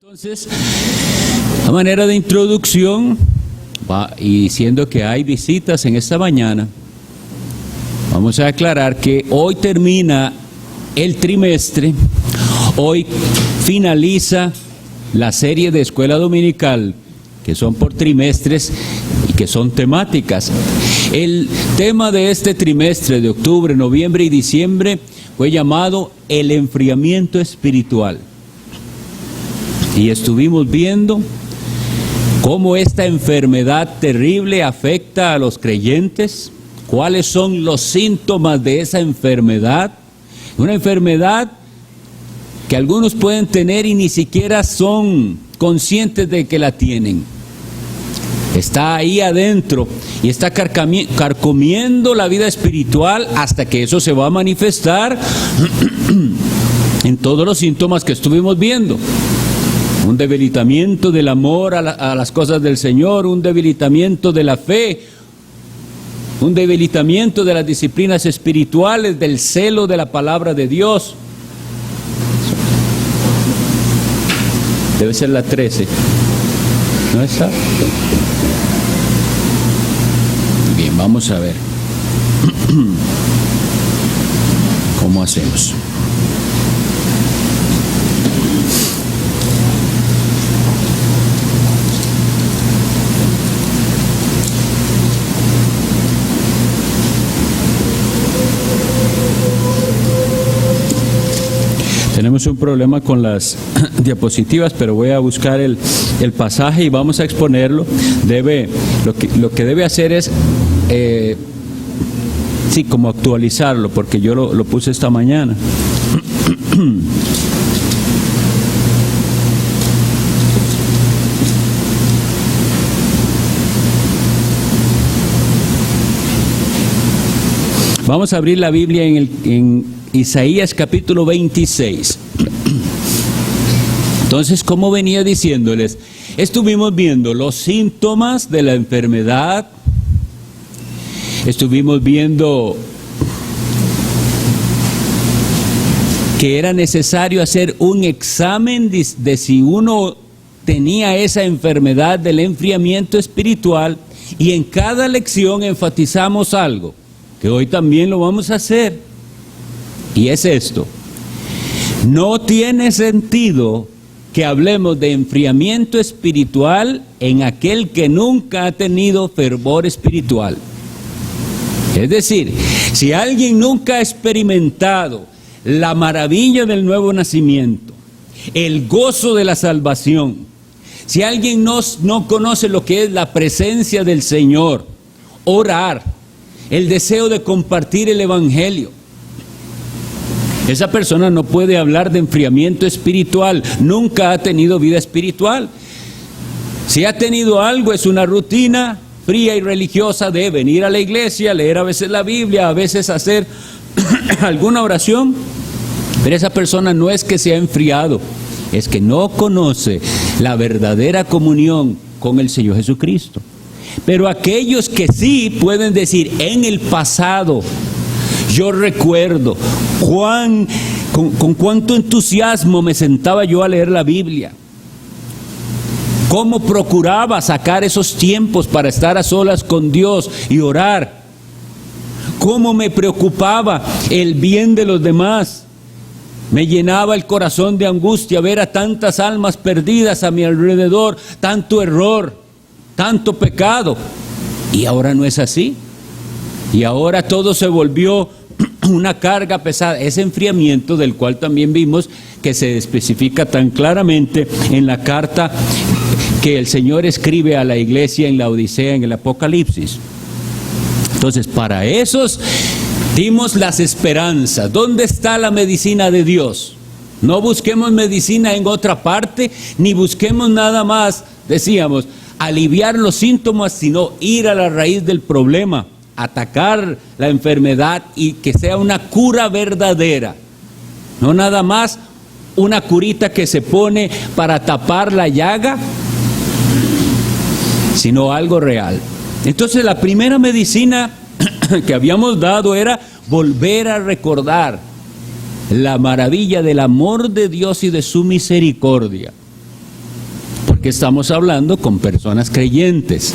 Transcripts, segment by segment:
Entonces, a manera de introducción, y diciendo que hay visitas en esta mañana, vamos a aclarar que hoy termina el trimestre, hoy finaliza la serie de escuela dominical, que son por trimestres y que son temáticas. El tema de este trimestre de octubre, noviembre y diciembre fue llamado el enfriamiento espiritual. Y estuvimos viendo cómo esta enfermedad terrible afecta a los creyentes, cuáles son los síntomas de esa enfermedad. Una enfermedad que algunos pueden tener y ni siquiera son conscientes de que la tienen. Está ahí adentro y está carcomiendo la vida espiritual hasta que eso se va a manifestar en todos los síntomas que estuvimos viendo. Un debilitamiento del amor a las cosas del Señor, un debilitamiento de la fe, un debilitamiento de las disciplinas espirituales, del celo de la palabra de Dios. Debe ser la 13. ¿No está? Bien, vamos a ver cómo hacemos. Tenemos un problema con las diapositivas, pero voy a buscar el pasaje y vamos a exponerlo. Lo que debe hacer es, como actualizarlo, porque yo lo puse esta mañana. Vamos a abrir la Biblia en Isaías capítulo 26. Entonces, como venía diciéndoles, estuvimos viendo los síntomas de la enfermedad, estuvimos viendo que era necesario hacer un examen de si uno tenía esa enfermedad del enfriamiento espiritual, y en cada lección enfatizamos algo, que hoy también lo vamos a hacer. Y es esto: no tiene sentido que hablemos de enfriamiento espiritual en aquel que nunca ha tenido fervor espiritual. Es decir, si alguien nunca ha experimentado la maravilla del nuevo nacimiento, el gozo de la salvación, si alguien no conoce lo que es la presencia del Señor, orar, el deseo de compartir el evangelio, esa persona no puede hablar de enfriamiento espiritual, nunca ha tenido vida espiritual. Si ha tenido algo, es una rutina fría y religiosa de venir a la iglesia, leer a veces la Biblia, a veces hacer alguna oración, pero esa persona no es que se ha enfriado, es que no conoce la verdadera comunión con el Señor Jesucristo. Pero aquellos que sí pueden decir, en el pasado, yo recuerdo con cuánto entusiasmo me sentaba yo a leer la Biblia, cómo procuraba sacar esos tiempos para estar a solas con Dios y orar, cómo me preocupaba el bien de los demás, me llenaba el corazón de angustia ver a tantas almas perdidas a mi alrededor, tanto error, tanto pecado. Y ahora no es así. Y ahora todo se volvió una carga pesada, ese enfriamiento del cual también vimos que se especifica tan claramente en la carta que el Señor escribe a la iglesia en la Odisea, en el Apocalipsis. Entonces, para esos dimos las esperanzas. ¿Dónde está la medicina de Dios? No busquemos medicina en otra parte, ni busquemos nada más, decíamos, aliviar los síntomas, sino ir a la raíz del problema, atacar la enfermedad y que sea una cura verdadera, no nada más una curita que se pone para tapar la llaga, sino algo real. Entonces, la primera medicina que habíamos dado era volver a recordar la maravilla del amor de Dios y de su misericordia. porque estamos hablando con personas creyentes,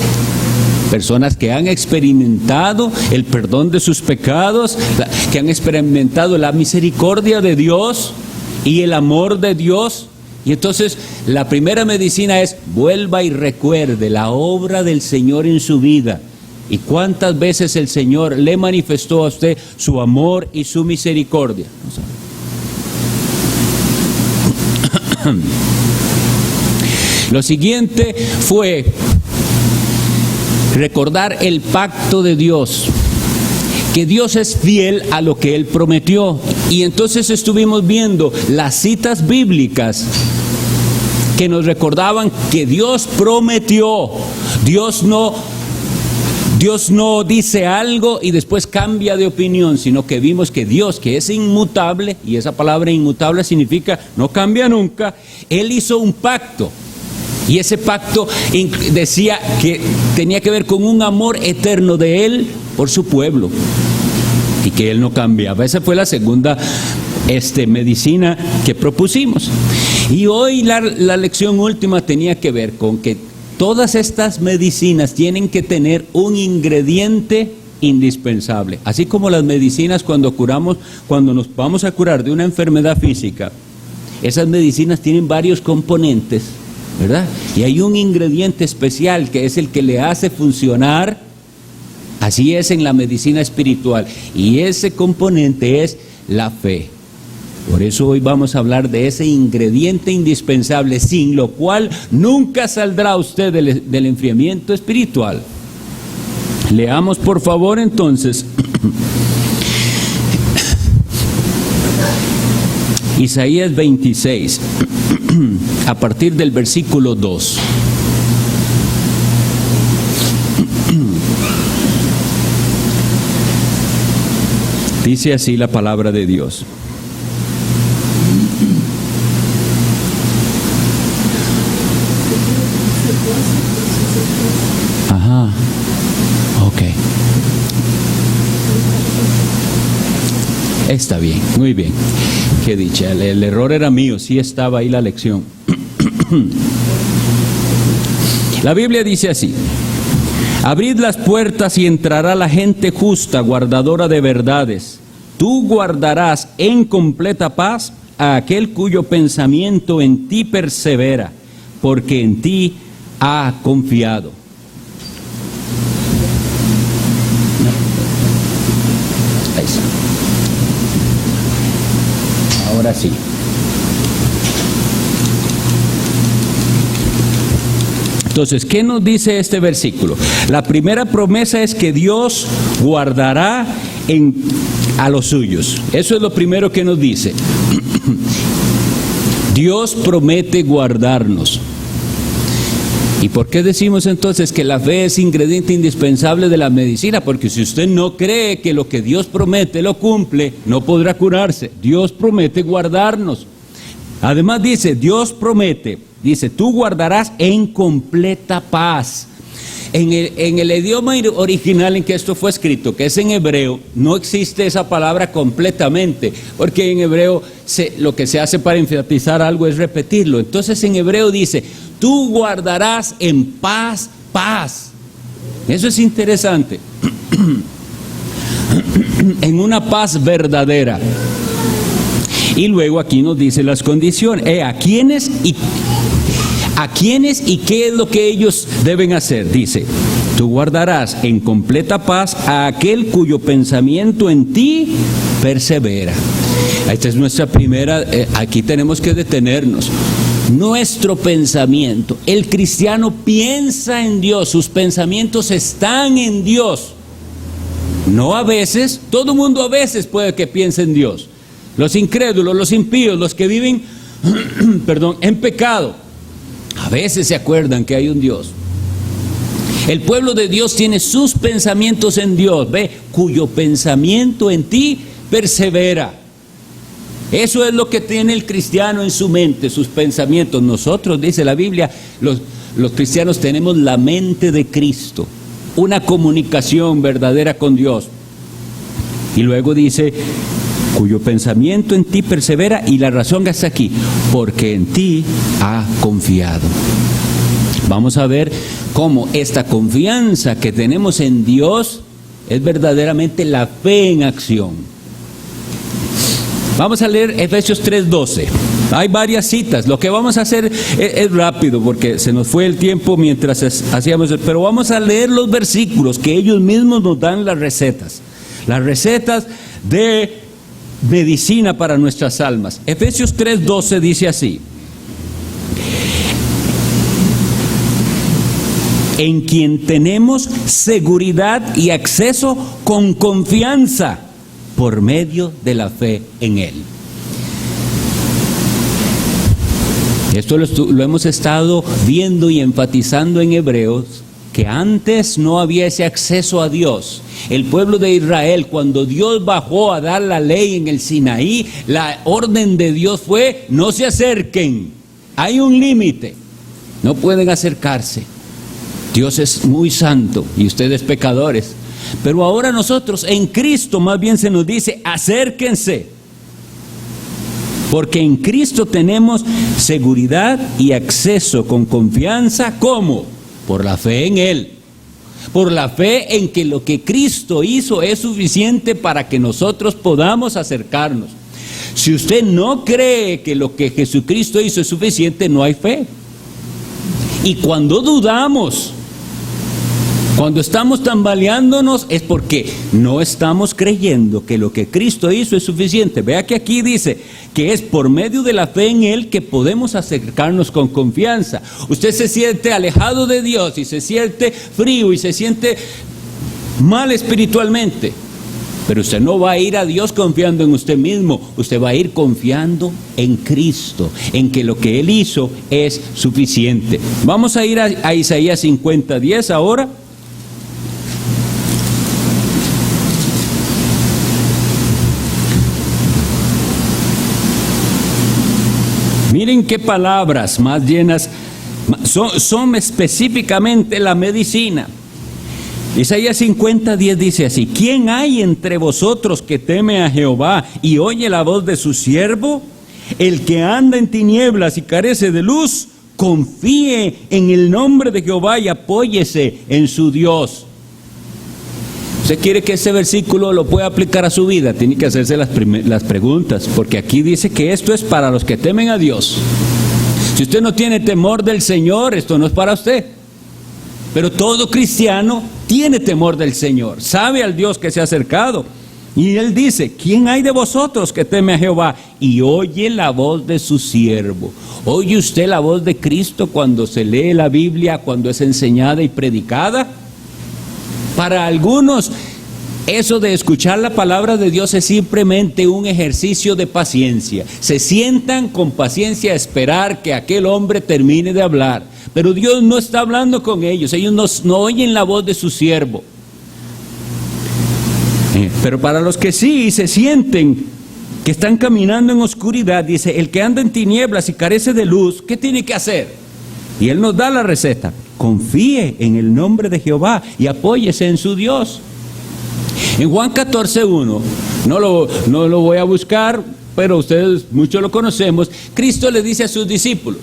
personas que han experimentado el perdón de sus pecados, que han experimentado la misericordia de Dios y el amor de Dios. Y entonces la primera medicina es: vuelva y recuerde la obra del Señor en su vida. ¿Y cuántas veces el Señor le manifestó a usted su amor y su misericordia? Lo siguiente fue recordar el pacto de Dios, que Dios es fiel a lo que Él prometió. Y entonces estuvimos viendo las citas bíblicas que nos recordaban que Dios prometió. Dios no dice algo y después cambia de opinión, sino que vimos que Dios, que es inmutable, y esa palabra inmutable significa no cambia nunca, Él hizo un pacto. Y ese pacto decía que tenía que ver con un amor eterno de Él por su pueblo, y que Él no cambiaba. Esa fue la segunda medicina que propusimos. Y hoy la lección última tenía que ver con que todas estas medicinas tienen que tener un ingrediente indispensable. Así como las medicinas cuando nos vamos a curar de una enfermedad física, esas medicinas tienen varios componentes, ¿verdad? Y hay un ingrediente especial que es el que le hace funcionar. Así es en la medicina espiritual. Y ese componente es la fe. Por eso hoy vamos a hablar de ese ingrediente indispensable, sin lo cual nunca saldrá usted del enfriamiento espiritual. Leamos por favor entonces Isaías 26, a partir del versículo 2. Dice así la palabra de Dios. Ajá, ok. Está bien, muy bien. Qué dicha, el error era mío, sí estaba ahí la lección. La Biblia dice así: abrid las puertas y entrará la gente justa, guardadora de verdades. Tú guardarás en completa paz a aquel cuyo pensamiento en ti persevera, porque en ti ha confiado. Ahí está. Ahora sí. Entonces, ¿qué nos dice este versículo? La primera promesa es que Dios guardará a los suyos. Eso es lo primero que nos dice. Dios promete guardarnos. ¿Y por qué decimos entonces que la fe es ingrediente indispensable de la medicina? Porque si usted no cree que lo que Dios promete lo cumple, no podrá curarse. Dios promete guardarnos. Además dice, Dios promete, dice, tú guardarás en completa paz. En el idioma original en que esto fue escrito, que es en hebreo, no existe esa palabra completamente, porque en hebreo lo que se hace para enfatizar algo es repetirlo. Entonces en hebreo dice, tú guardarás en paz, paz. Eso es interesante. En una paz verdadera. Y luego aquí nos dice las condiciones. ¿A quiénes y qué es lo que ellos deben hacer? Dice, tú guardarás en completa paz a aquel cuyo pensamiento en ti persevera. Esta es nuestra primera, aquí tenemos que detenernos. Nuestro pensamiento, el cristiano piensa en Dios, sus pensamientos están en Dios. No a veces, todo mundo a veces puede que piense en Dios. Los incrédulos, los impíos, los que viven, en pecado, a veces se acuerdan que hay un Dios. El pueblo de Dios tiene sus pensamientos en Dios, cuyo pensamiento en ti persevera. Eso es lo que tiene el cristiano en su mente, sus pensamientos. Nosotros, dice la Biblia, los cristianos tenemos la mente de Cristo, una comunicación verdadera con Dios. Y luego dice, cuyo pensamiento en ti persevera, y la razón está aquí, porque en ti ha confiado. vamos a ver cómo esta confianza que tenemos en Dios es verdaderamente la fe en acción. Vamos a leer Efesios 3:12. Hay varias citas. Lo que vamos a hacer es rápido porque se nos fue el tiempo mientras hacíamos, pero vamos a leer los versículos que ellos mismos nos dan las recetas de medicina para nuestras almas. Efesios 3:12 dice así: en quien tenemos seguridad y acceso con confianza por medio de la fe en Él. Esto lo hemos estado viendo y enfatizando en Hebreos, que antes no había ese acceso a Dios. El pueblo de Israel, cuando Dios bajó a dar la ley en el Sinaí, la orden de Dios fue: no se acerquen, hay un límite, no pueden acercarse. Dios es muy santo y ustedes pecadores. Pero ahora nosotros en Cristo más bien se nos dice: acérquense, porque en Cristo tenemos seguridad y acceso con confianza. ¿Cómo? Por la fe en Él, por la fe en que lo que Cristo hizo es suficiente para que nosotros podamos acercarnos. Si usted no cree que lo que Jesucristo hizo es suficiente, no hay fe. Y cuando dudamos, cuando estamos tambaleándonos, es porque no estamos creyendo que lo que Cristo hizo es suficiente. Vea que aquí dice que es por medio de la fe en Él que podemos acercarnos con confianza. Usted se siente alejado de Dios y se siente frío y se siente mal espiritualmente, pero usted no va a ir a Dios confiando en usted mismo. Usted va a ir confiando en Cristo, en que lo que Él hizo es suficiente. Vamos a ir a Isaías 50:10 ahora. Miren qué palabras más llenas, son específicamente la medicina. Isaías 50:10 dice así: ¿quién hay entre vosotros que teme a Jehová y oye la voz de su siervo? El que anda en tinieblas y carece de luz, confíe en el nombre de Jehová y apóyese en su Dios. ¿Usted quiere que ese versículo lo pueda aplicar a su vida? Tiene que hacerse las preguntas, porque aquí dice que esto es para los que temen a Dios. Si usted no tiene temor del Señor, esto no es para usted. Pero todo cristiano tiene temor del Señor, sabe al Dios que se ha acercado. Y Él dice: ¿quién hay de vosotros que teme a Jehová y oye la voz de su siervo? ¿Oye usted la voz de Cristo cuando se lee la Biblia, cuando es enseñada y predicada? Para algunos, eso de escuchar la palabra de Dios es simplemente un ejercicio de paciencia. Se sientan con paciencia a esperar que aquel hombre termine de hablar. Pero Dios no está hablando con ellos. Ellos no oyen la voz de su siervo. Pero para los que sí se sienten que están caminando en oscuridad, dice: el que anda en tinieblas y carece de luz, ¿qué tiene que hacer? Y Él nos da la receta: confíe en el nombre de Jehová y apóyese en su Dios. En Juan 14:1, no lo voy a buscar, pero ustedes muchos lo conocemos. Cristo le dice a sus discípulos: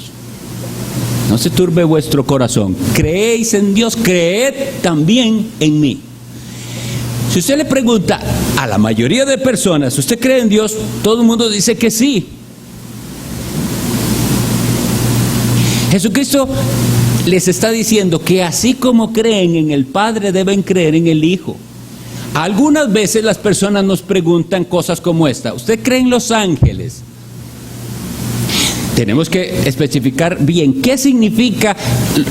no se turbe vuestro corazón, creéis en Dios, creed también en mí. Si usted le pregunta a la mayoría de personas: ¿usted cree en Dios?, todo el mundo dice que sí. Jesucristo les está diciendo que así como creen en el Padre, deben creer en el Hijo. Algunas veces las personas nos preguntan cosas como esta: ¿usted cree en los ángeles? Tenemos que especificar bien qué significa,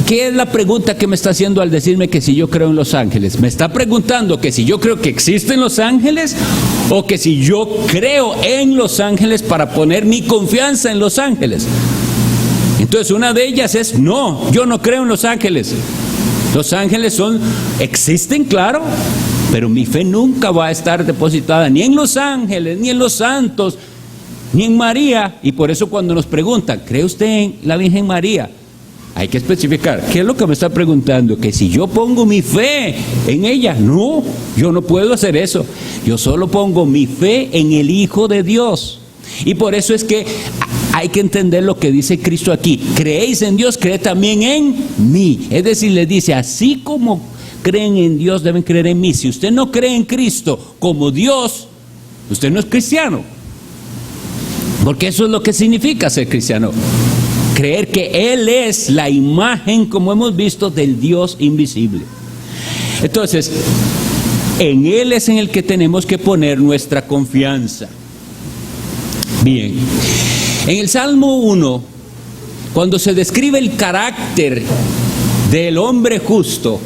qué es la pregunta que me está haciendo al decirme que si yo creo en los ángeles. ¿Me está preguntando que si yo creo que existen los ángeles o que si yo creo en los ángeles para poner mi confianza en los ángeles? Entonces una de ellas es: no, yo no creo en los ángeles. Los ángeles existen, claro, pero mi fe nunca va a estar depositada ni en los ángeles, ni en los santos, ni en María. Y por eso cuando nos preguntan: ¿cree usted en la Virgen María?, hay que especificar qué es lo que me está preguntando. Que si yo pongo mi fe en ella. No, yo no puedo hacer eso. Yo solo pongo mi fe en el Hijo de Dios. Y por eso es que hay que entender lo que dice Cristo aquí. Creéis en Dios, creed también en mí. Es decir, les dice, así como creen en Dios, deben creer en mí. Si usted no cree en Cristo como Dios, usted no es cristiano. Porque eso es lo que significa ser cristiano. Creer que Él es la imagen, como hemos visto, del Dios invisible. Entonces, en Él es en el que tenemos que poner nuestra confianza. Bien, en el Salmo 1, cuando se describe el carácter del hombre justo,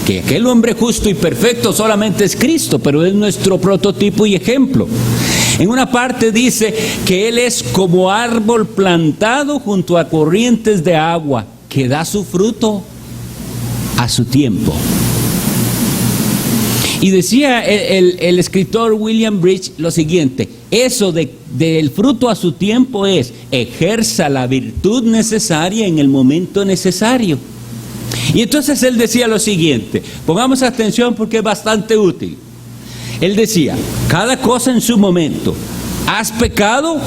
que aquel hombre justo y perfecto solamente es Cristo, pero es nuestro prototipo y ejemplo. En una parte dice que Él es como árbol plantado junto a corrientes de agua, que da su fruto a su tiempo. Y decía el escritor William Bridge lo siguiente: eso del fruto a su tiempo es, ejerza la virtud necesaria en el momento necesario. Y entonces él decía lo siguiente, pongamos atención porque es bastante útil. Él decía, cada cosa en su momento. ¿Has pecado?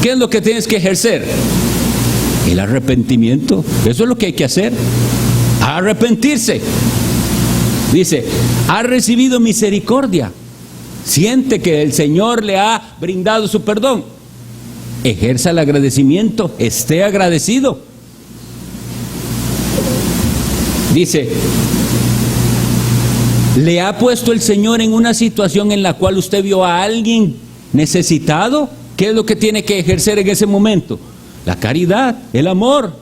¿Qué es lo que tienes que ejercer? El arrepentimiento. Eso es lo que hay que hacer. Arrepentirse. Dice, ha recibido misericordia. Siente que el Señor le ha brindado su perdón. Ejerza el agradecimiento. Esté agradecido. Dice, ¿le ha puesto el Señor en una situación en la cual usted vio a alguien necesitado? ¿Qué es lo que tiene que ejercer en ese momento? La caridad, el amor.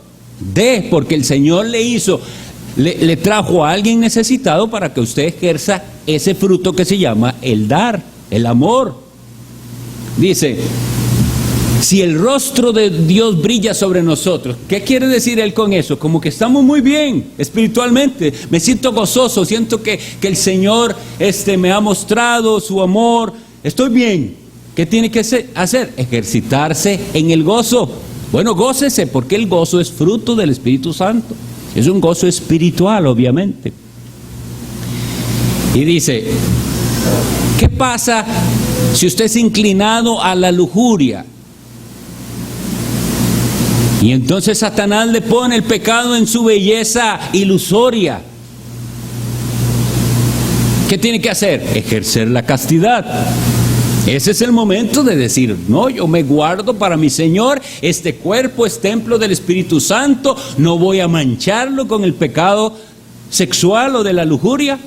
Porque el Señor le trajo a alguien necesitado para que usted ejerza ese fruto que se llama el dar, el amor. Dice, si el rostro de Dios brilla sobre nosotros, ¿qué quiere decir Él con eso? Como que estamos muy bien espiritualmente, me siento gozoso, siento que el Señor me ha mostrado su amor, estoy bien. ¿Qué tiene que hacer? Ejercitarse en el gozo. Bueno, gócese, porque el gozo es fruto del Espíritu Santo. Es un gozo espiritual, obviamente. Y dice, ¿qué pasa si usted es inclinado a la lujuria? Y entonces Satanás le pone el pecado en su belleza ilusoria. ¿Qué tiene que hacer? Ejercer la castidad. Ese es el momento de decir, no, yo me guardo para mi Señor, este cuerpo es templo del Espíritu Santo, no voy a mancharlo con el pecado sexual o de la lujuria.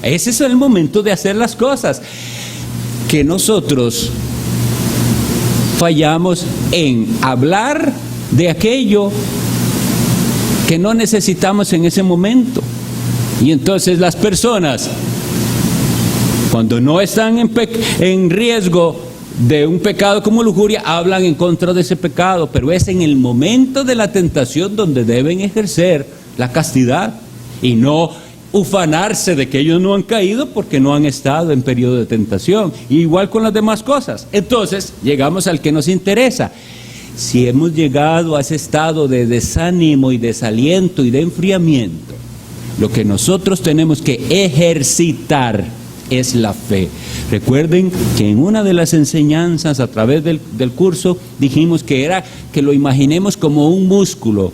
Ese es el momento de hacer las cosas. Que nosotros fallamos en hablar de aquello que no necesitamos en ese momento. Y entonces las personas, cuando no están en riesgo de un pecado como lujuria, hablan en contra de ese pecado, pero es en el momento de la tentación donde deben ejercer la castidad y no ufanarse de que ellos no han caído porque no han estado en periodo de tentación. Y igual con las demás cosas. Entonces, llegamos al que nos interesa. Si hemos llegado a ese estado de desánimo y desaliento y de enfriamiento, lo que nosotros tenemos que ejercitar es la fe. Recuerden que en una de las enseñanzas a través del curso dijimos que era que lo imaginemos como un músculo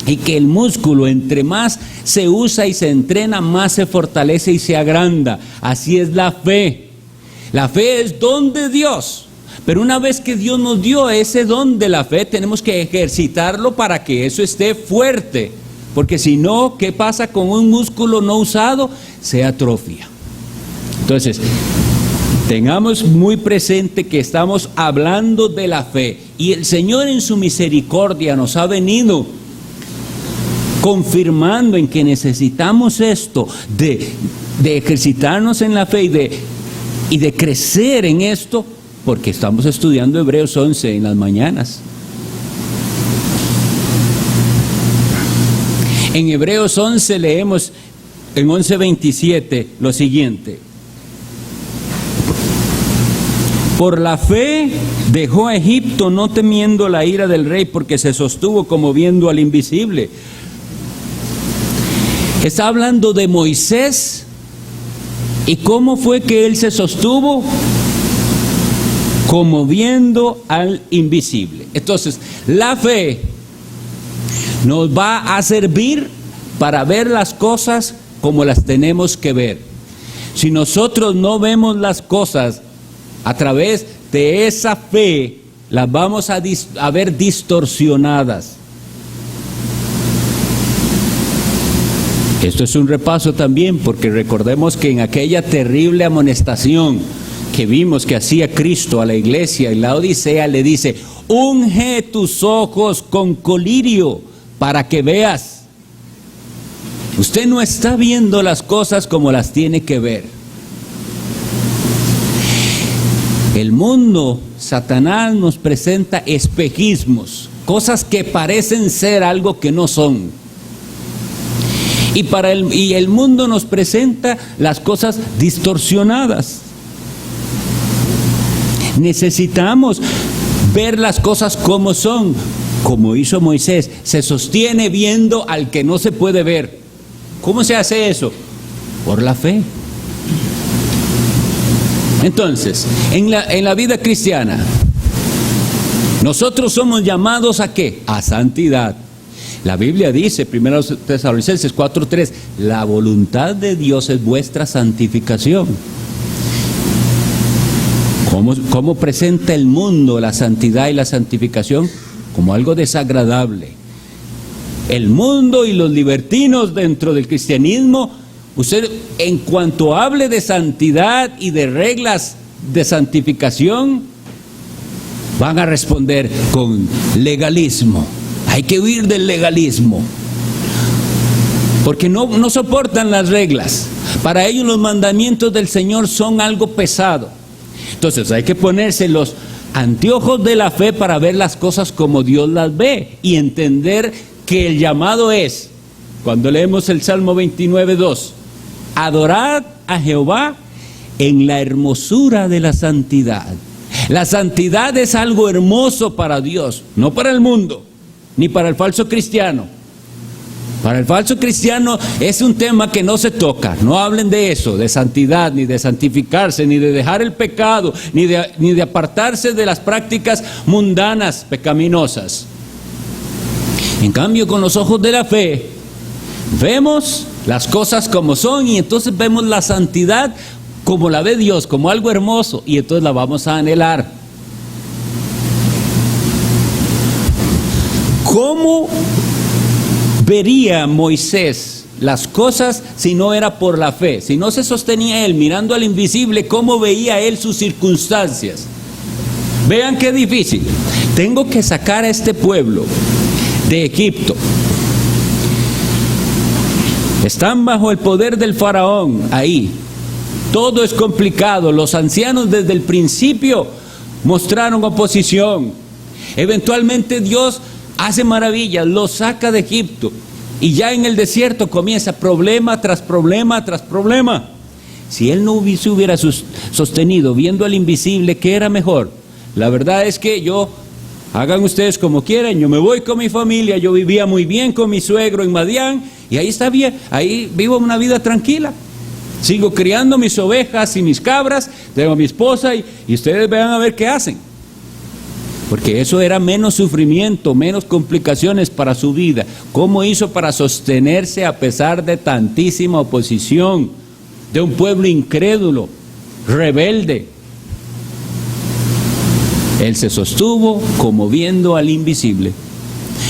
y que el músculo entre más se usa y se entrena, más se fortalece y se agranda. Así es la fe. La fe es don de Dios. Pero una vez que Dios nos dio ese don de la fe, tenemos que ejercitarlo para que eso esté fuerte. Porque si no, ¿qué pasa con un músculo no usado? Se atrofia. Entonces, tengamos muy presente que estamos hablando de la fe. Y el Señor en su misericordia nos ha venido confirmando en que necesitamos esto, de ejercitarnos en la fe y de crecer en esto, porque estamos estudiando Hebreos 11 en las mañanas. En Hebreos 11 leemos en 11:27 lo siguiente: por la fe dejó a Egipto no temiendo la ira del rey, porque se sostuvo como viendo al invisible. Está hablando de Moisés. ¿Y cómo fue que él se sostuvo? como viendo al invisible. Entonces, la fe nos va a servir para ver las cosas como las tenemos que ver. Si nosotros no vemos las cosas a través de esa fe, las vamos a ver distorsionadas. Esto es un repaso también, porque recordemos que en aquella terrible amonestación que vimos que hacía Cristo a la iglesia en la Odisea, le dice: unge tus ojos con colirio para que veas. Usted no está viendo las cosas como las tiene que ver. El mundo, Satanás, nos presenta espejismos, cosas que parecen ser algo que no son. Y el mundo nos presenta las cosas distorsionadas. Necesitamos ver las cosas como son, como hizo Moisés. Se sostiene viendo al que no se puede ver. ¿Cómo se hace eso? Por la fe. Entonces, en la vida cristiana, nosotros somos llamados ¿a qué? A santidad. La Biblia dice, 1 Tesalonicenses 4:3, la voluntad de Dios es vuestra santificación. ¿Cómo presenta el mundo la santidad y la santificación? Como algo desagradable. El mundo y los libertinos dentro del cristianismo, usted en cuanto hable de santidad y de reglas de santificación, van a responder con legalismo. Hay que huir del legalismo, porque no soportan las reglas. Para ellos los mandamientos del Señor son algo pesado. Entonces hay que ponerse los anteojos de la fe para ver las cosas como Dios las ve y entender que el llamado es, cuando leemos el Salmo 29:2, adorad a Jehová en la hermosura de la santidad. La santidad es algo hermoso para Dios, no para el mundo, ni para el falso cristiano. Para el falso cristiano es un tema que no se toca. No hablen de eso, de santidad, ni de santificarse, ni de dejar el pecado, ni de apartarse de las prácticas mundanas, pecaminosas. En cambio, con los ojos de la fe, vemos las cosas como son y entonces vemos la santidad como la ve Dios, como algo hermoso, y entonces la vamos a anhelar. ¿Cómo vería Moisés las cosas si no era por la fe? Si no se sostenía él mirando al invisible, ¿cómo veía él sus circunstancias? Vean qué difícil. Tengo que sacar a este pueblo de Egipto. Están bajo el poder del faraón ahí. Todo es complicado. Los ancianos desde el principio mostraron oposición. Eventualmente Dios hace maravillas, los saca de Egipto y ya en el desierto comienza problema tras problema tras problema. Si él no se hubiera sostenido viendo al invisible, ¿qué era mejor? La verdad es que hagan ustedes como quieran, yo me voy con mi familia, yo vivía muy bien con mi suegro en Madián y ahí está bien, ahí vivo una vida tranquila. Sigo criando mis ovejas y mis cabras, tengo a mi esposa y ustedes vean a ver qué hacen. Porque eso era menos sufrimiento, menos complicaciones para su vida. ¿Cómo hizo para sostenerse a pesar de tantísima oposición, de un pueblo incrédulo, rebelde? Él se sostuvo como viendo al invisible.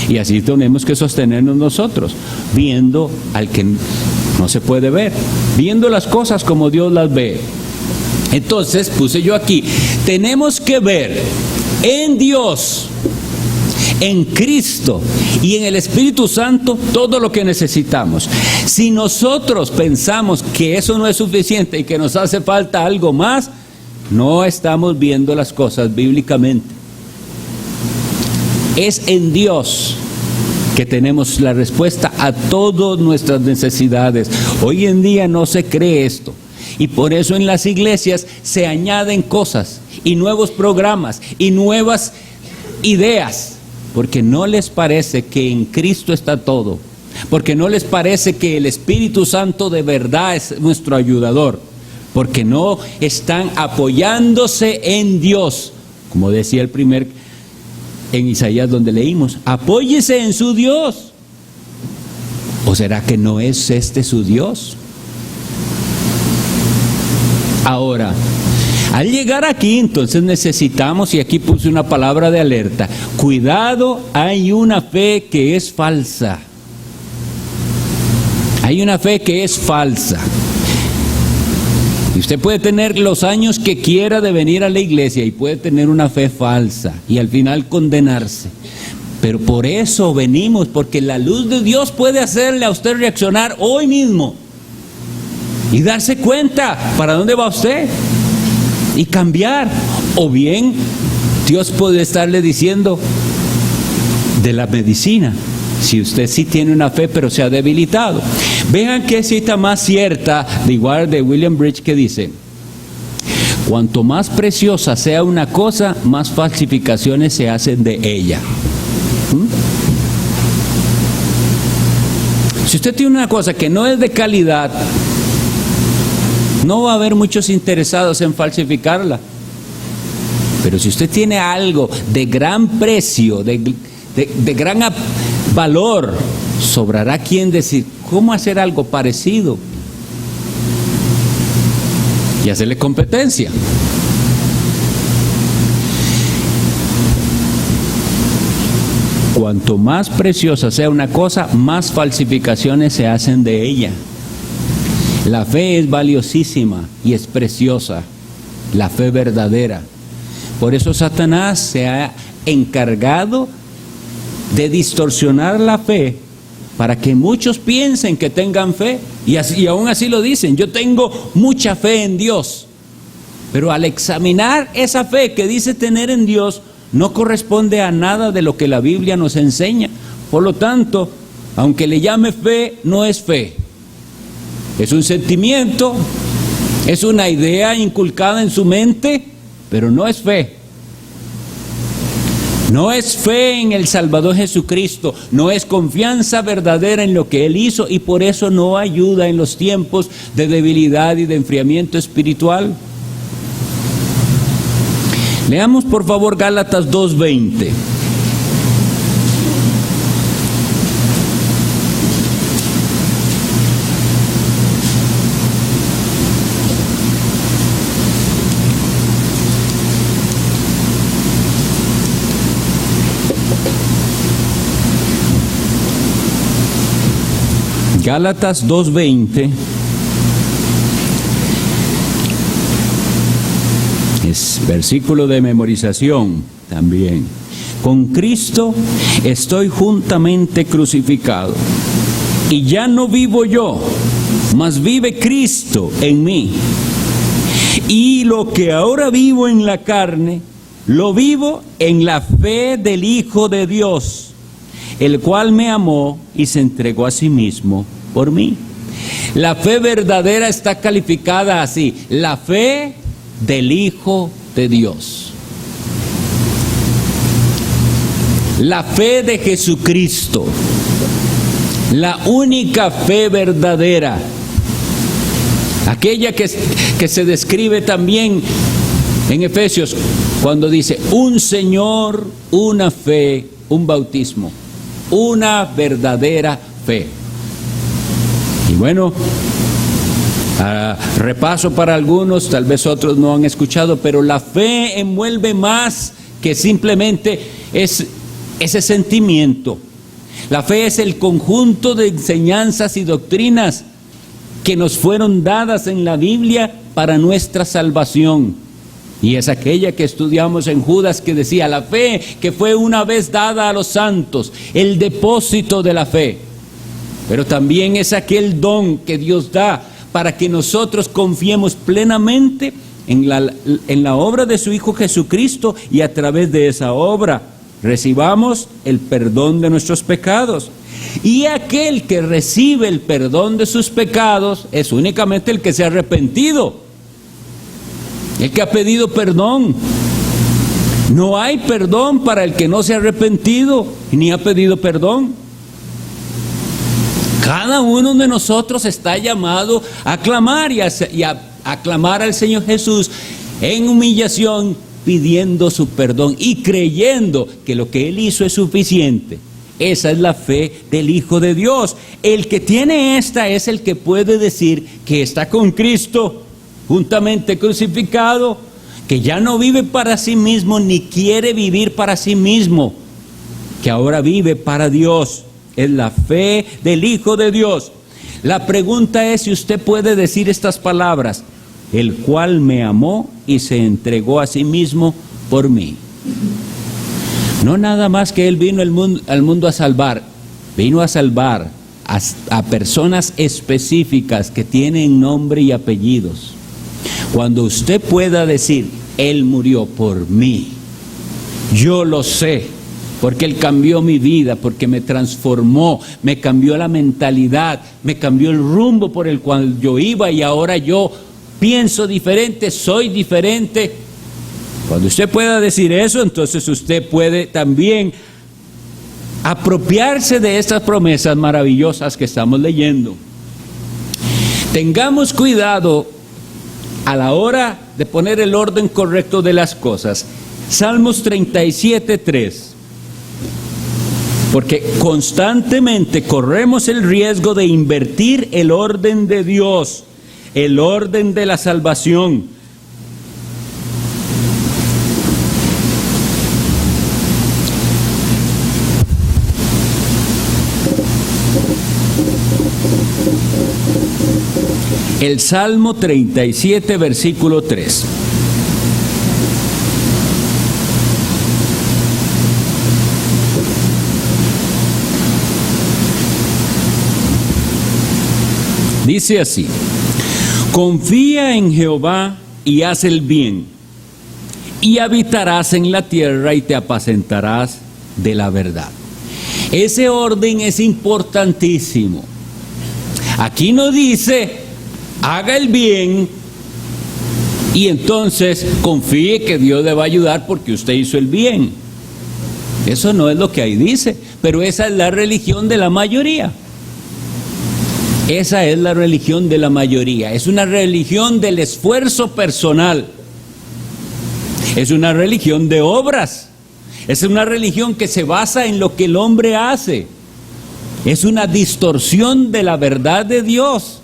Y así tenemos que sostenernos nosotros, viendo al que no se puede ver, viendo las cosas como Dios las ve. Entonces puse yo aquí, tenemos que ver en Dios, en Cristo y en el Espíritu Santo todo lo que necesitamos. Si nosotros pensamos que eso no es suficiente y que nos hace falta algo más, no estamos viendo las cosas bíblicamente. Es en Dios que tenemos la respuesta a todas nuestras necesidades. Hoy en día no se cree esto. Y por eso en las iglesias se añaden cosas y nuevos programas y nuevas ideas, porque no les parece que en Cristo está todo, porque no les parece que el Espíritu Santo de verdad es nuestro ayudador, porque no están apoyándose en Dios Como decía el primer en Isaías donde leímos, apóyese en su Dios. ¿O será que no es este su Dios? Ahora, al llegar aquí, entonces necesitamos, y aquí puse una palabra de alerta, cuidado, hay una fe que es falsa. Hay una fe que es falsa. Y usted puede tener los años que quiera de venir a la iglesia y puede tener una fe falsa y al final condenarse. Pero por eso venimos, porque la luz de Dios puede hacerle a usted reaccionar hoy mismo y darse cuenta para dónde va usted y cambiar. O bien Dios puede estarle diciendo de la medicina, si usted sí tiene una fe pero se ha debilitado. Vean qué cita más cierta de William Bridge, que dice: cuanto más preciosa sea una cosa, más falsificaciones se hacen de ella. Si usted tiene una cosa que no es de calidad, no va a haber muchos interesados en falsificarla. Pero si usted tiene algo de gran precio, de gran valor, sobrará quien decir cómo hacer algo parecido y hacerle competencia. Cuanto más preciosa sea una cosa, más falsificaciones se hacen de ella. La fe es valiosísima y es preciosa, la fe verdadera. Por eso Satanás se ha encargado de distorsionar la fe para que muchos piensen que tengan fe y aún así lo dicen: yo tengo mucha fe en Dios. Pero al examinar esa fe que dice tener en Dios, no corresponde a nada de lo que la Biblia nos enseña. Por lo tanto, aunque le llame fe, no es fe. Es un sentimiento, es una idea inculcada en su mente, pero no es fe. No es fe en el Salvador Jesucristo, no es confianza verdadera en lo que Él hizo, y por eso no ayuda en los tiempos de debilidad y de enfriamiento espiritual. Leamos por favor Gálatas 2:20. Gálatas 2:20 es versículo de memorización también. Con Cristo estoy juntamente crucificado, y ya no vivo yo, mas vive Cristo en mí. Y lo que ahora vivo en la carne, lo vivo en la fe del Hijo de Dios, el cual me amó y se entregó a sí mismo por mí. La fe verdadera está calificada así: la fe del Hijo de Dios. La fe de Jesucristo, la única fe verdadera, aquella que se describe también en Efesios cuando dice: un Señor, una fe, un bautismo, una verdadera fe. Y bueno, repaso para algunos, tal vez otros no han escuchado, pero la fe envuelve más que simplemente ese sentimiento. La fe es el conjunto de enseñanzas y doctrinas que nos fueron dadas en la Biblia para nuestra salvación. Y es aquella que estudiamos en Judas, que decía: la fe que fue una vez dada a los santos, el depósito de la fe. Pero también es aquel don que Dios da para que nosotros confiemos plenamente en la obra de su Hijo Jesucristo, y a través de esa obra recibamos el perdón de nuestros pecados. Y aquel que recibe el perdón de sus pecados es únicamente el que se ha arrepentido, el que ha pedido perdón. No hay perdón para el que no se ha arrepentido ni ha pedido perdón. Cada uno de nosotros está llamado a clamar y a clamar al Señor Jesús en humillación pidiendo su perdón y creyendo que lo que Él hizo es suficiente. Esa es la fe del Hijo de Dios. El que tiene esta es el que puede decir que está con Cristo, juntamente crucificado, que ya no vive para sí mismo ni quiere vivir para sí mismo, que ahora vive para Dios. Es la fe del Hijo de Dios. La pregunta es si usted puede decir estas palabras: el cual me amó y se entregó a sí mismo por mí. No nada más que Él vino al mundo a salvar, vino a salvar a personas específicas que tienen nombre y apellidos. Cuando usted pueda decir, Él murió por mí, yo lo sé, porque Él cambió mi vida, porque me transformó, me cambió la mentalidad, me cambió el rumbo por el cual yo iba y ahora yo pienso diferente, soy diferente. Cuando usted pueda decir eso, entonces usted puede también apropiarse de estas promesas maravillosas que estamos leyendo. Tengamos cuidado a la hora de poner el orden correcto de las cosas. Salmos 37:3. Porque constantemente corremos el riesgo de invertir el orden de Dios, el orden de la salvación. El Salmo 37, versículo 3. Dice así: confía en Jehová y haz el bien, y habitarás en la tierra y te apacentarás de la verdad. Ese orden es importantísimo. Aquí no dice haga el bien y entonces confíe que Dios le va a ayudar porque usted hizo el bien. Eso no es lo que ahí dice, pero esa es la religión de la mayoría. Esa es la religión de la mayoría. Es una religión del esfuerzo personal. Es una religión de obras. Es una religión que se basa en lo que el hombre hace. Es una distorsión de la verdad de Dios.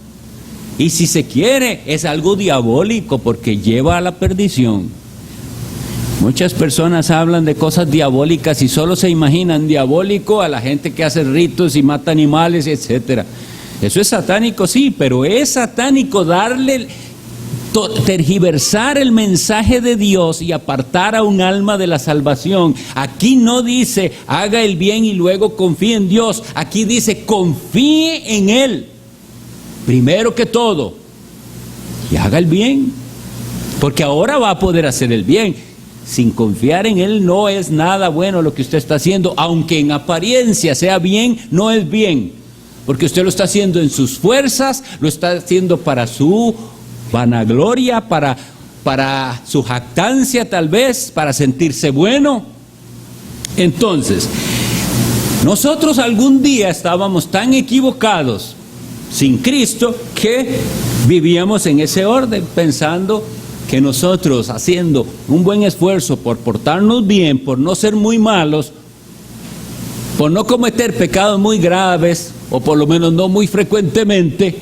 Y si se quiere, es algo diabólico porque lleva a la perdición. Muchas personas hablan de cosas diabólicas y solo se imaginan diabólico a la gente que hace ritos y mata animales, etcétera. Eso es satánico, sí, pero es satánico tergiversar el mensaje de Dios y apartar a un alma de la salvación. Aquí no dice haga el bien y luego confíe en Dios. Aquí dice confíe en Él primero que todo y haga el bien, porque ahora va a poder hacer el bien. Sin confiar en Él no es nada bueno lo que usted está haciendo, aunque en apariencia sea bien, no es bien, porque usted lo está haciendo en sus fuerzas, lo está haciendo para su vanagloria, para su jactancia tal vez, para sentirse bueno. Entonces, nosotros algún día estábamos tan equivocados sin Cristo que vivíamos en ese orden, pensando que nosotros haciendo un buen esfuerzo por portarnos bien, por no ser muy malos, por no cometer pecados muy graves, o por lo menos no muy frecuentemente,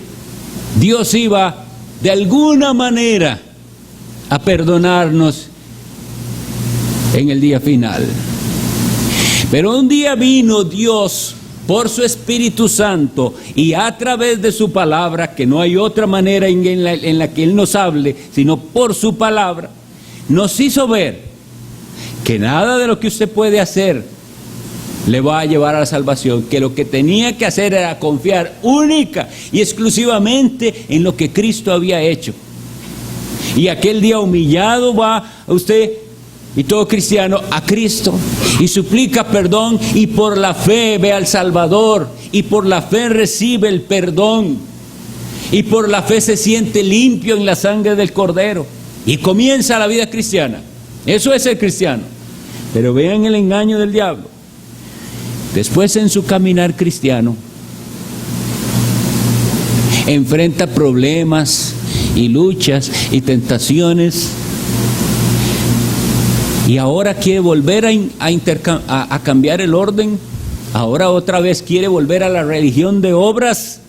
Dios iba de alguna manera a perdonarnos en el día final. Pero un día vino Dios por su Espíritu Santo y a través de su palabra, que no hay otra manera en la que Él nos hable, sino por su palabra, nos hizo ver que nada de lo que usted puede hacer le va a llevar a la salvación, que lo que tenía que hacer era confiar única y exclusivamente en lo que Cristo había hecho. Y aquel día humillado va usted y todo cristiano a Cristo y suplica perdón y por la fe ve al Salvador y por la fe recibe el perdón y por la fe se siente limpio en la sangre del Cordero y comienza la vida cristiana. Eso es el cristiano. Pero vean el engaño del diablo. Después en su caminar cristiano enfrenta problemas y luchas y tentaciones Y ahora quiere volver a cambiar el orden. Ahora otra vez quiere volver a la religión de obras.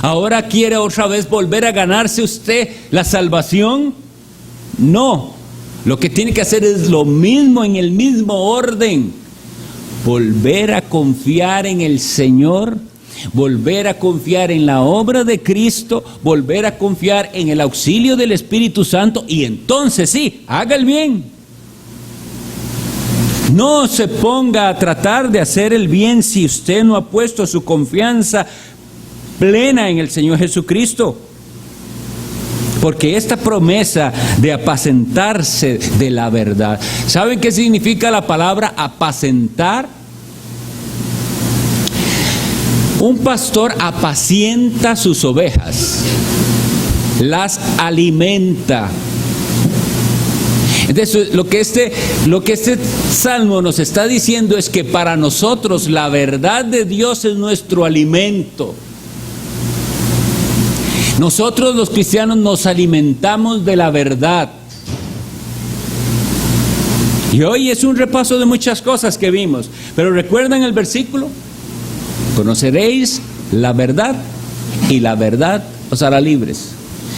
Ahora quiere otra vez volver a ganarse usted la salvación. No, lo que tiene que hacer es lo mismo en el mismo orden. Volver a confiar en el Señor, volver a confiar en la obra de Cristo, volver a confiar en el auxilio del Espíritu Santo, y entonces sí, haga el bien. No se ponga a tratar de hacer el bien si usted no ha puesto su confianza plena en el Señor Jesucristo. Porque esta promesa de apacentarse de la verdad, ¿saben qué significa la palabra apacentar? Un pastor apacienta sus ovejas, las alimenta. Entonces, lo que este salmo nos está diciendo es que para nosotros la verdad de Dios es nuestro alimento. Nosotros los cristianos nos alimentamos de la verdad. Y hoy es un repaso de muchas cosas que vimos. Pero ¿recuerdan el versículo? Conoceréis la verdad y la verdad os hará libres.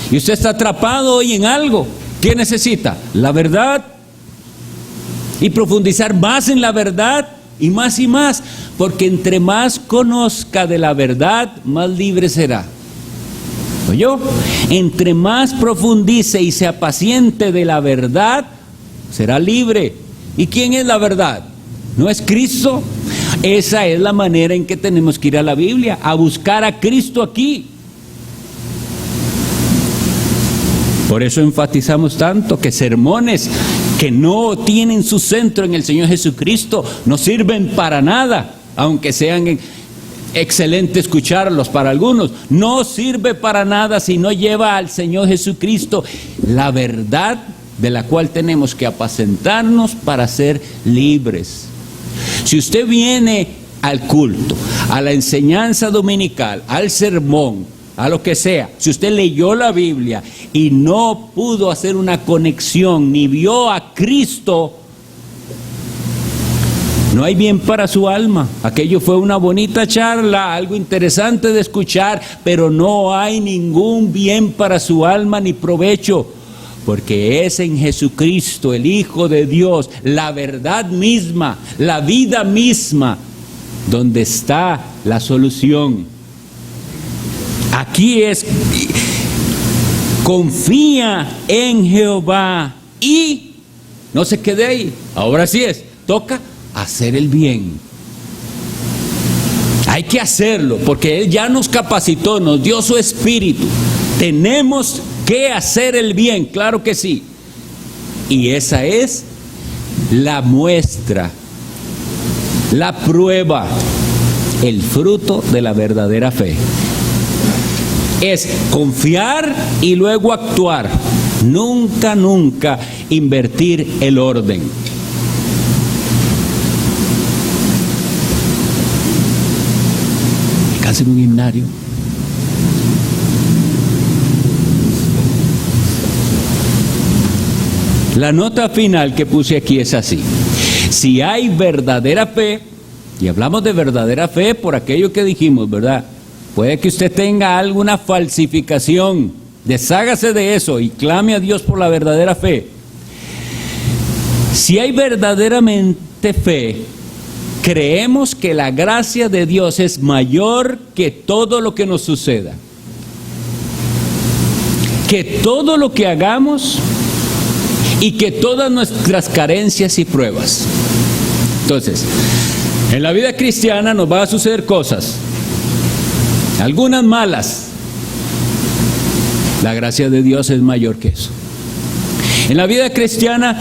Y usted está atrapado hoy en algo. ¿Qué necesita? La verdad. Y profundizar más en la verdad y más. Porque entre más conozca de la verdad, más libre será. ¿Oyó? Entre más profundice y se apaciente de la verdad, será libre. ¿Y quién es la verdad? ¿No es Cristo? Esa es la manera en que tenemos que ir a la Biblia, a buscar a Cristo aquí. Por eso enfatizamos tanto que sermones que no tienen su centro en el Señor Jesucristo no sirven para nada, aunque sean excelentes escucharlos para algunos. No sirve para nada si no lleva al Señor Jesucristo, la verdad de la cual tenemos que apacentarnos para ser libres. Si usted viene al culto, a la enseñanza dominical, al sermón, a lo que sea, si usted leyó la Biblia y no pudo hacer una conexión, ni vio a Cristo, no hay bien para su alma. Aquello fue una bonita charla, algo interesante de escuchar, pero no hay ningún bien para su alma ni provecho, porque es en Jesucristo, el Hijo de Dios, la verdad misma, la vida misma, donde está la solución. Aquí es, confía en Jehová y no se quede ahí. Ahora sí toca hacer el bien. Hay que hacerlo porque Él ya nos capacitó, nos dio su espíritu. Tenemos que hacer el bien, claro que sí. Y esa es la muestra, la prueba, el fruto de la verdadera fe. Es confiar y luego actuar. Nunca invertir el orden. Casi en un himnario. La nota final que puse aquí es así: si hay verdadera fe, y hablamos de verdadera fe por aquello que dijimos, ¿verdad? Puede que usted tenga alguna falsificación, deshágase de eso y clame a Dios por la verdadera fe. Si hay verdaderamente fe, creemos que la gracia de Dios es mayor que todo lo que nos suceda, que todo lo que hagamos y que todas nuestras carencias y pruebas. Entonces, en la vida cristiana nos van a suceder cosas, algunas malas. La gracia de Dios es mayor que eso. En la vida cristiana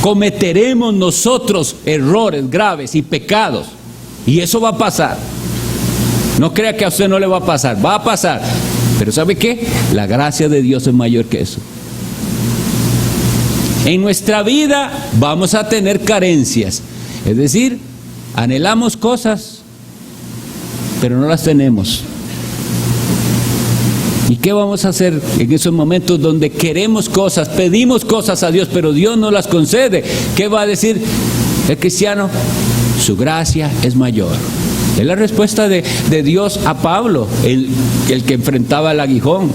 cometeremos nosotros errores graves y pecados, y eso va a pasar. No crea que a usted no le va a pasar, va a pasar. Pero ¿sabe qué? La gracia de Dios es mayor que eso. En nuestra vida vamos a tener carencias, es decir, anhelamos cosas, pero no las tenemos. ¿Y qué vamos a hacer en esos momentos donde queremos cosas, pedimos cosas a Dios, pero Dios no las concede? ¿Qué va a decir el cristiano? Su gracia es mayor. Es la respuesta de Dios a Pablo, el que enfrentaba el aguijón.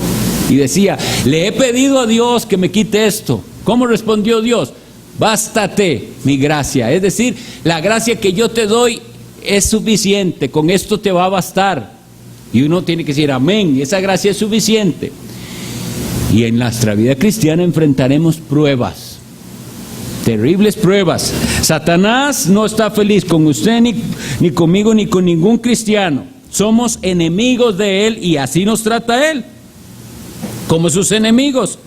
Y decía, le he pedido a Dios que me quite esto. ¿Cómo respondió Dios? Bástate mi gracia. Es decir, la gracia que yo te doy es suficiente, con esto te va a bastar. Y uno tiene que decir amén, esa gracia es suficiente. Y en nuestra vida cristiana enfrentaremos pruebas, terribles pruebas. Satanás no está feliz con usted, ni conmigo, ni con ningún cristiano. Somos enemigos de él y así nos trata él, como sus enemigos.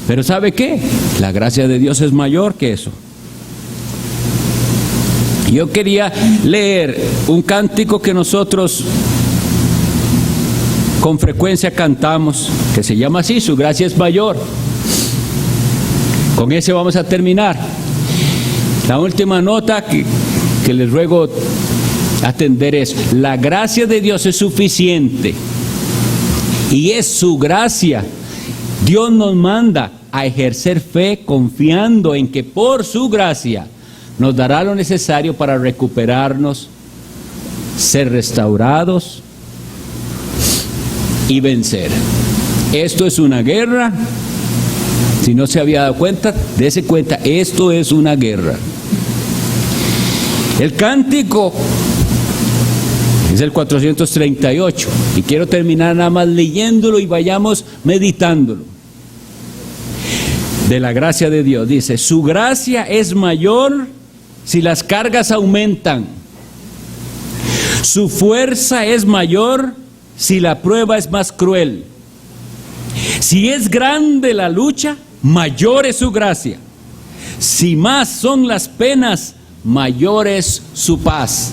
Pero ¿sabe qué? La gracia de Dios es mayor que eso. Yo quería leer un cántico que nosotros con frecuencia cantamos, que se llama así, su gracia es mayor. Con ese vamos a terminar. La última nota que les ruego atender es: la gracia de Dios es suficiente y es su gracia. Dios nos manda a ejercer fe confiando en que por su gracia nos dará lo necesario para recuperarnos, ser restaurados y vencer. Esto es una guerra. Si no se había dado cuenta, dése cuenta, esto es una guerra. El cántico es el 438 y quiero terminar nada más leyéndolo y vayamos meditándolo. De la gracia de Dios, dice: su gracia es mayor si las cargas aumentan, su fuerza es mayor si la prueba es más cruel. Si es grande la lucha, mayor es su gracia. Si más son las penas, mayor es su paz.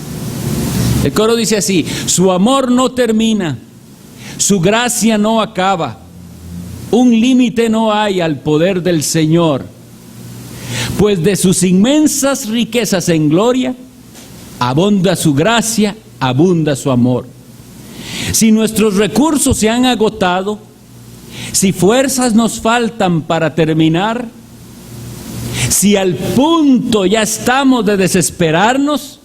El coro dice así: su amor no termina, su gracia no acaba, un límite no hay al poder del Señor, pues de sus inmensas riquezas en gloria, abunda su gracia, abunda su amor. Si nuestros recursos se han agotado, si fuerzas nos faltan para terminar, si al punto ya estamos de desesperarnos,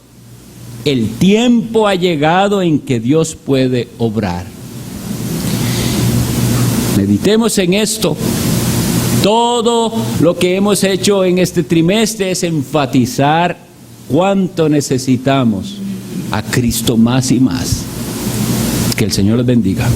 el tiempo ha llegado en que Dios puede obrar. Meditemos en esto. Todo lo que hemos hecho en este trimestre es enfatizar cuánto necesitamos a Cristo más y más. Que el Señor les bendiga.